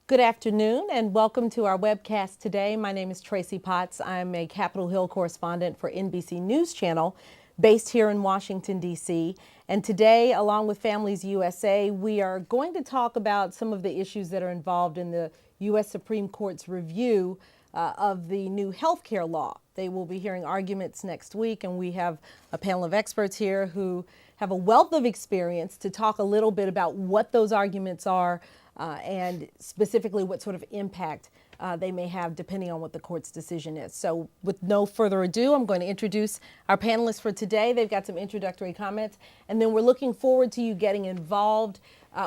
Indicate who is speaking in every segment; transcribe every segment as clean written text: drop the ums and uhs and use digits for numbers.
Speaker 1: Good afternoon and welcome to our webcast today. My name is Tracy Potts. I'm a Capitol Hill correspondent for NBC News Channel based here in Washington, D.C. And today, along with Families USA, we are going to talk about some of the issues that are involved in the U.S. Supreme Court's review of the new health care law. They will be hearing arguments next week, and we have a panel of experts here who have a wealth of experience to talk a little bit about what those arguments are and specifically what sort of impact they may have depending on what the court's decision is. So with no further ado, I'm going to introduce our panelists for today. They've got some introductory comments, and then we're looking forward to you getting involved.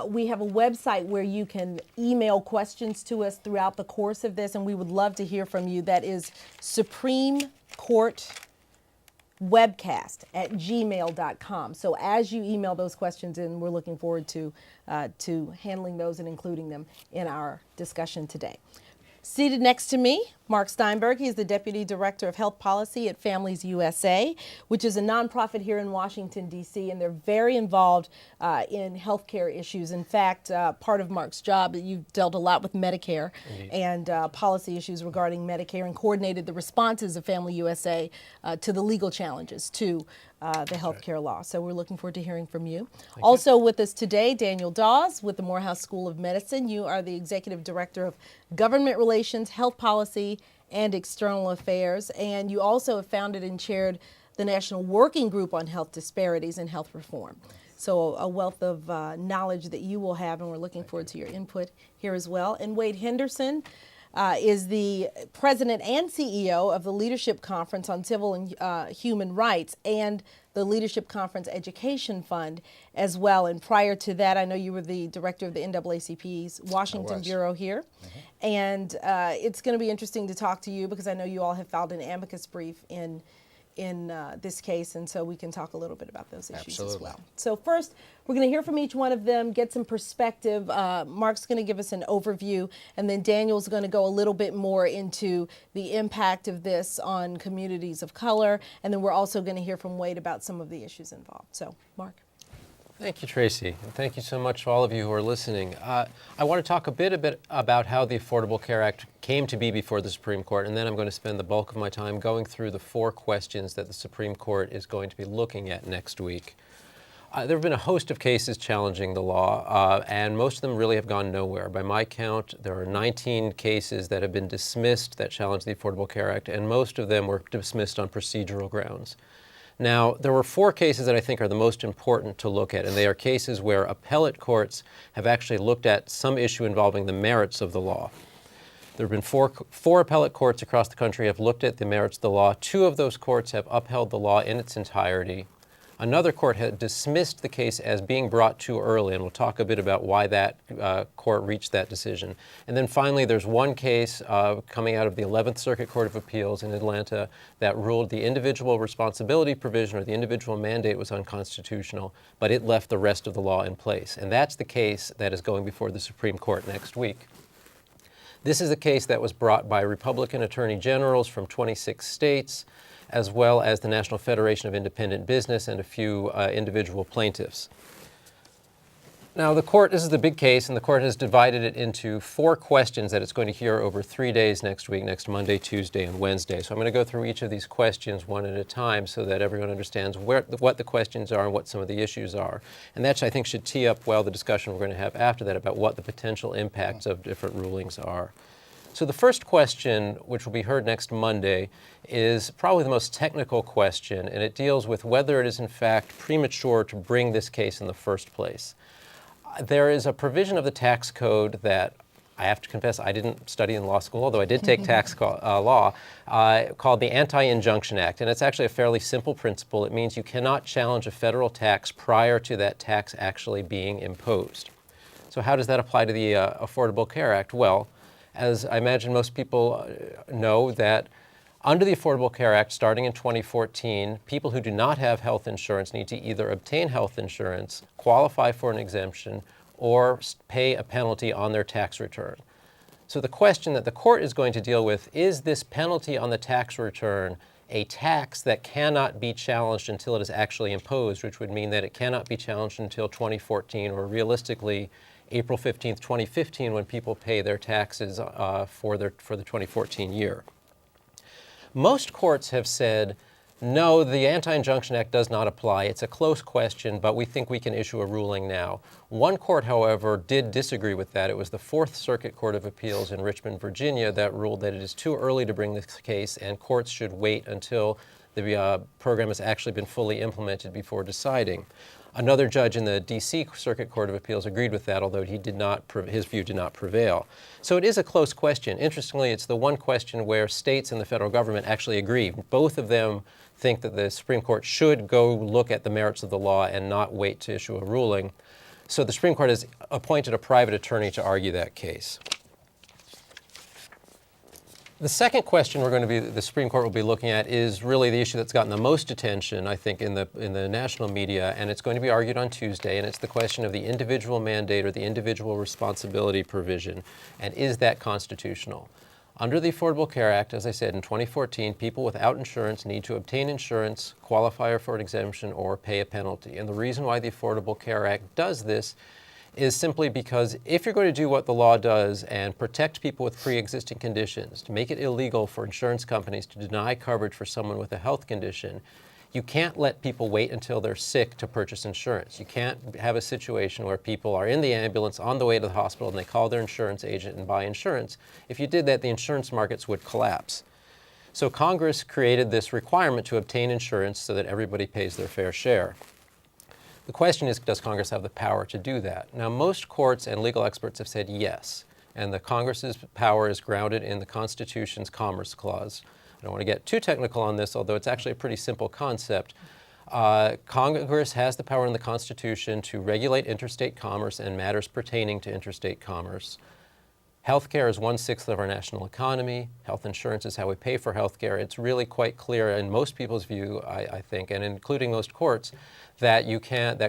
Speaker 1: We have a website where you can email questions to us throughout the course of this, and we would love to hear from you. That is Supreme Court Webcast@gmail.com. So as you email those questions in, we're looking forward to handling those and including them in our discussion today. Seated next to me, Mark Steinberg. He's the Deputy Director of Health Policy at Families USA, which is a nonprofit here in Washington, D.C., and they're very involved in healthcare issues. In fact, part of Mark's job, you've dealt a lot with Medicare and policy issues regarding Medicare and coordinated the responses of Family USA to the legal challenges to the healthcare law. So we're looking forward to hearing from you. Also with us today, Daniel Dawes with the Morehouse School of Medicine. You are the Executive Director of Government Relations, Health Policy, and External Affairs, and you also have founded and chaired the National Working Group on Health Disparities and Health Reform. So a wealth of knowledge that you will have, and we're looking forward to your input here as well. And Wade Henderson is the President and CEO of the Leadership Conference on Civil and Human Rights and the Leadership Conference Education Fund as well. And prior to that, I know you were the director of the NAACP's Washington Bureau here. And it's going to be interesting to talk to you because I know you all have filed an amicus brief in this case, and so we can talk a little bit about those issues as well. So first, we're going to hear from each one of them, get some perspective. Mark's going to give us an overview, and then Daniel's going to go a little bit more into the impact of this on communities of color, and then we're also going to hear from Wade about some of the issues involved. So, Mark.
Speaker 2: Thank you, Tracy, and thank you so much to all of you who are listening. I want to talk a bit about how the Affordable Care Act came to be before the Supreme Court, and then I'm going to spend the bulk of my time going through the 4 questions that the Supreme Court is going to be looking at next week. There have been a host of cases challenging the law, and most of them really have gone nowhere. By my count, there are 19 cases that have been dismissed that challenge the Affordable Care Act, and most of them were dismissed on procedural grounds. Now, there were 4 cases that I think are the most important to look at, and they are cases where appellate courts have actually looked at some issue involving the merits of the law. There have been four appellate courts across the country have looked at the merits of the law. 2 of those courts have upheld the law in its entirety. Another court had dismissed the case as being brought too early, and we'll talk a bit about why that court reached that decision. And then finally, there's one case coming out of the 11th Circuit Court of Appeals in Atlanta that ruled the individual responsibility provision or the individual mandate was unconstitutional, but it left the rest of the law in place. And that's the case that is going before the Supreme Court next week. This is a case that was brought by Republican attorney generals from 26 states, as well as the National Federation of Independent Business and a few individual plaintiffs. Now, this is the big case, and the court has divided it into 4 questions that it's going to hear over 3 days next week, next Monday, Tuesday, and Wednesday. So I'm going to go through each of these questions one at a time so that everyone understands what the questions are and what some of the issues are. And that, I think, should tee up well the discussion we're going to have after that about what the potential impacts of different rulings are. So the first question, which will be heard next Monday, is probably the most technical question, and it deals with whether it is in fact premature to bring this case in the first place. There is a provision of the tax code that I have to confess I didn't study in law school, although I did take tax law, called the Antiinjunction Act, and it's actually a fairly simple principle. It means you cannot challenge a federal tax prior to that tax actually being imposed. So how does that apply to the Affordable Care Act? Well, as I imagine most people know, that under the Affordable Care Act, starting in 2014, people who do not have health insurance need to either obtain health insurance, qualify for an exemption, or pay a penalty on their tax return. So the question that the court is going to deal with is this penalty on the tax return a tax that cannot be challenged until it is actually imposed, which would mean that it cannot be challenged until 2014 or realistically April 15th, 2015, when people pay their taxes for the 2014 year. Most courts have said, no, the Anti-Injunction Act does not apply. It's a close question, but we think we can issue a ruling now. One court, however, did disagree with that. It was the Fourth Circuit Court of Appeals in Richmond, Virginia, that ruled that it is too early to bring this case, and courts should wait until the program has actually been fully implemented before deciding. Another judge in the D.C. Circuit Court of Appeals agreed with that, although his view did not prevail. So it is a close question. Interestingly, it's the one question where states and the federal government actually agree. Both of them think that the Supreme Court should go look at the merits of the law and not wait to issue a ruling. So the Supreme Court has appointed a private attorney to argue that case. The second question the Supreme Court will be looking at is really the issue that's gotten the most attention, I think, in the national media, and it's going to be argued on Tuesday, and it's the question of the individual mandate or the individual responsibility provision, and is that constitutional? Under the Affordable Care Act, as I said, in 2014, people without insurance need to obtain insurance, qualify for an exemption, or pay a penalty. And the reason why the Affordable Care Act does this is simply because if you're going to do what the law does and protect people with pre-existing conditions, to make it illegal for insurance companies to deny coverage for someone with a health condition, you can't let people wait until they're sick to purchase insurance. You can't have a situation where people are in the ambulance on the way to the hospital and they call their insurance agent and buy insurance. If you did that, the insurance markets would collapse. So Congress created this requirement to obtain insurance so that everybody pays their fair share. The question is, does Congress have the power to do that? Now, most courts and legal experts have said yes, and the Congress's power is grounded in the Constitution's Commerce Clause. I don't want to get too technical on this, although it's actually a pretty simple concept. Congress has the power in the Constitution to regulate interstate commerce and matters pertaining to interstate commerce. Healthcare is 1/6 of our national economy. Health insurance is how we pay for healthcare. It's really quite clear in most people's view, I think, and including most courts, that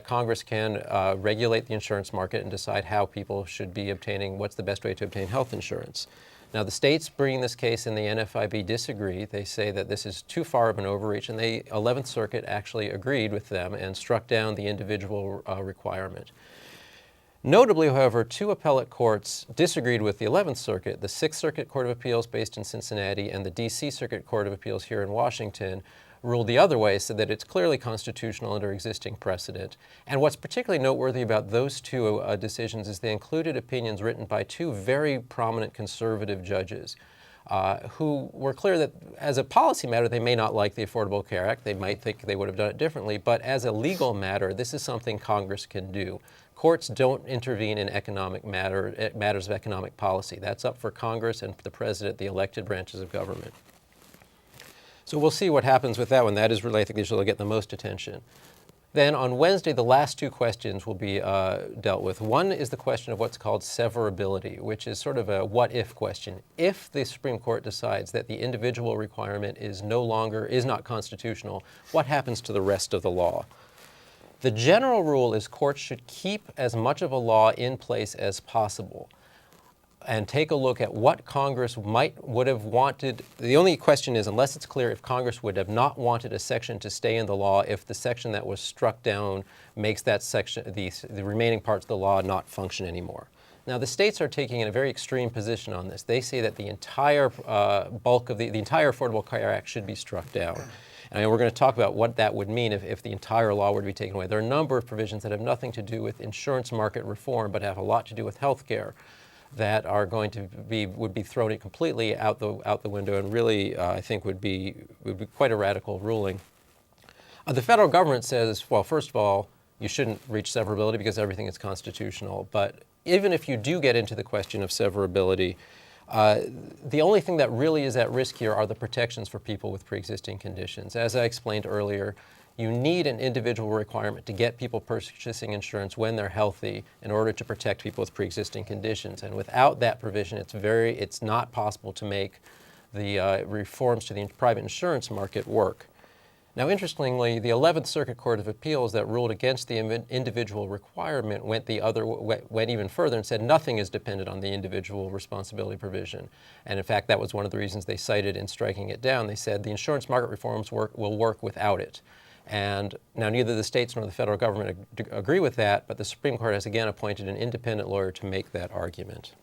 Speaker 2: Congress can regulate the insurance market and decide how people should be what's the best way to obtain health insurance. Now, the states bringing this case in the NFIB disagree. They say that this is too far of an overreach, and the 11th Circuit actually agreed with them and struck down the individual requirement. Notably, however, two appellate courts disagreed with the 11th Circuit. The 6th Circuit Court of Appeals based in Cincinnati and the D.C. Circuit Court of Appeals here in Washington ruled the other way, said that it's clearly constitutional under existing precedent. And what's particularly noteworthy about those two decisions is they included opinions written by two very prominent conservative judges who were clear that as a policy matter, they may not like the Affordable Care Act. They might think they would have done it differently. But as a legal matter, this is something Congress can do. Courts don't intervene in matters of economic policy. That's up for Congress and the President, the elected branches of government. So we'll see what happens with that one. That is really, I think, the issue that will get the most attention. Then on Wednesday, the last two questions will be dealt with. One is the question of what's called severability, which is sort of a what-if question. If the Supreme Court decides that the individual requirement is not constitutional, what happens to the rest of the law? The general rule is courts should keep as much of a law in place as possible and take a look at what Congress would have wanted. The only question is, unless it's clear if Congress would have not wanted a section to stay in the law if the section that was struck down makes that section, the remaining parts of the law not function anymore. Now, the states are taking a very extreme position on this. They say that the entire bulk of the entire Affordable Care Act should be struck down. And we're going to talk about what that would mean if the entire law were to be taken away. There are a number of provisions that have nothing to do with insurance market reform, but have a lot to do with health care that are going to would be thrown completely out the window, and really, I think, would be quite a radical ruling. The federal government says, well, first of all, you shouldn't reach severability because everything is constitutional. But even if you do get into the question of severability, the only thing that really is at risk here are the protections for people with pre-existing conditions. As I explained earlier, you need an individual requirement to get people purchasing insurance when they're healthy in order to protect people with pre-existing conditions. And without that provision, it's not possible to make the reforms to the private insurance market work. Now, interestingly, the 11th Circuit Court of Appeals that ruled against the individual requirement went even further and said nothing is dependent on the individual responsibility provision. And in fact, that was one of the reasons they cited in striking it down. They said the insurance market reforms will work without it. And now neither the states nor the federal government agree with that, but the Supreme Court has again appointed an independent lawyer to make that argument.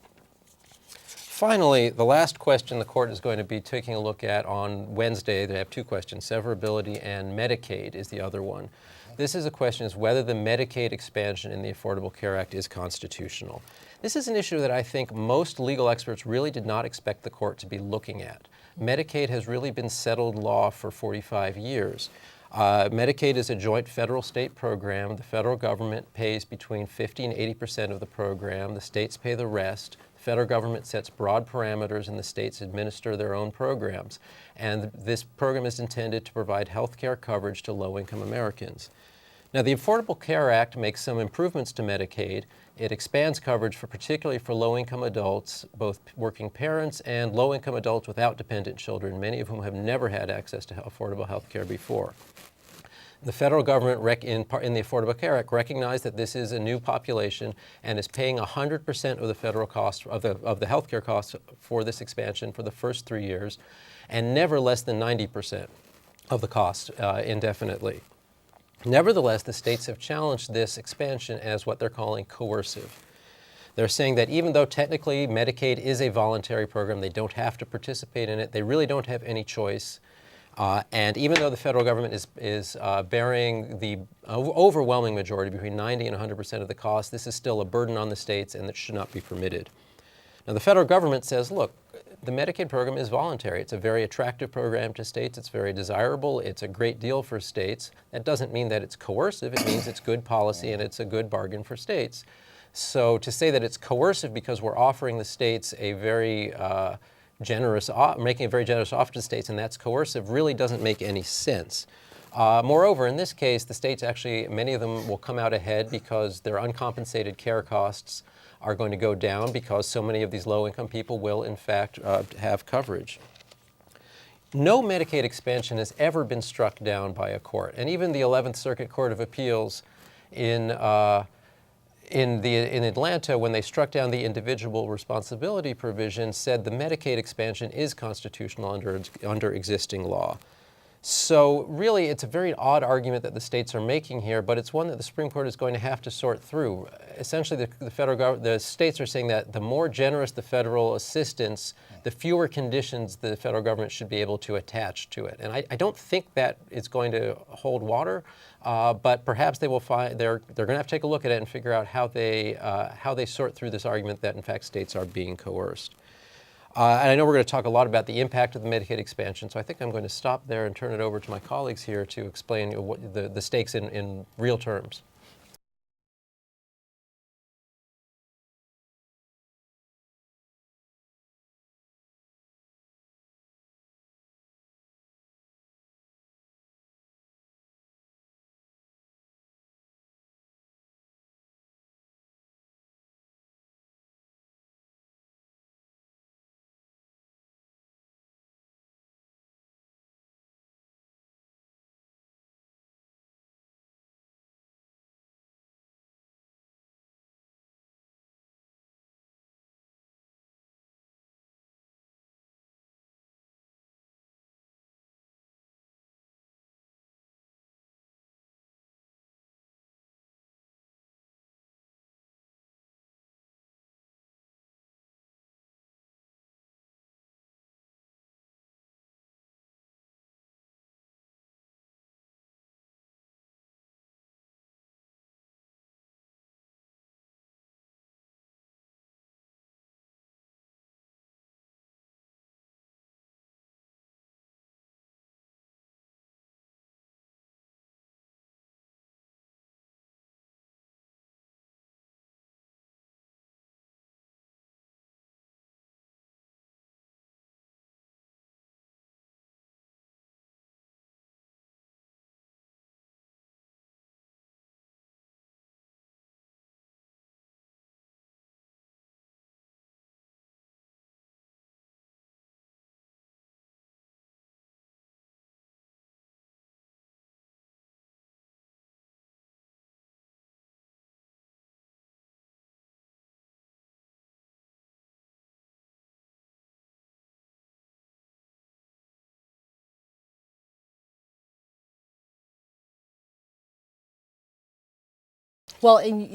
Speaker 2: Finally, the last question the court is going to be taking a look at on Wednesday, they have two questions, severability and Medicaid is the other one. This is a question is whether the Medicaid expansion in the Affordable Care Act is constitutional. This is an issue that I think most legal experts really did not expect the court to be looking at. Medicaid has really been settled law for 45 years. Medicaid is a joint federal-state program. The federal government pays between 50 and 80% of the program. The states pay the rest. The federal government sets broad parameters and the states administer their own programs. And this program is intended to provide health care coverage to low-income Americans. Now, the Affordable Care Act makes some improvements to Medicaid. It expands coverage particularly for low-income adults, both working parents and low-income adults without dependent children, many of whom have never had access to affordable health care before. The federal government in the Affordable Care Act recognized that this is a new population and is paying 100% of the federal cost of the health care costs for this expansion for the first 3 years, and never less than 90% of the cost indefinitely. Nevertheless, the states have challenged this expansion as what they're calling coercive. They're saying that even though technically Medicaid is a voluntary program, they don't have to participate in it, they really don't have any choice. And even though the federal government is bearing the overwhelming majority, between 90 and 100% of the cost, this is still a burden on the states and it should not be permitted. Now, the federal government says, look, the Medicaid program is voluntary. It's a very attractive program to states. It's very desirable. It's a great deal for states. That doesn't mean that it's coercive. It means it's good policy and it's a good bargain for states. So to say that it's coercive because we're offering the states a very making a very generous offer to states and that's coercive really doesn't make any sense. Moreover, in this case, the states actually, many of them will come out ahead because their uncompensated care costs are going to go down because so many of these low-income people will, in fact, have coverage. No Medicaid expansion has ever been struck down by a court, and even the 11th Circuit Court of Appeals in Atlanta, when they struck down the individual responsibility provision, said the Medicaid expansion is constitutional under existing law. So really, it's a very odd argument that the states are making here, but it's one that the Supreme Court is going to have to sort through. Essentially, the states are saying that the more generous the federal assistance, the fewer conditions the federal government should be able to attach to it. And I don't think that is going to hold water, but perhaps they will find they're going to have to take a look at it and figure out how they sort through this argument that in fact states are being coerced. And I know we're going to talk a lot about the impact of the Medicaid expansion, so I think I'm going to stop there and turn it over to my colleagues here to explain what the stakes in real terms.
Speaker 1: Well, and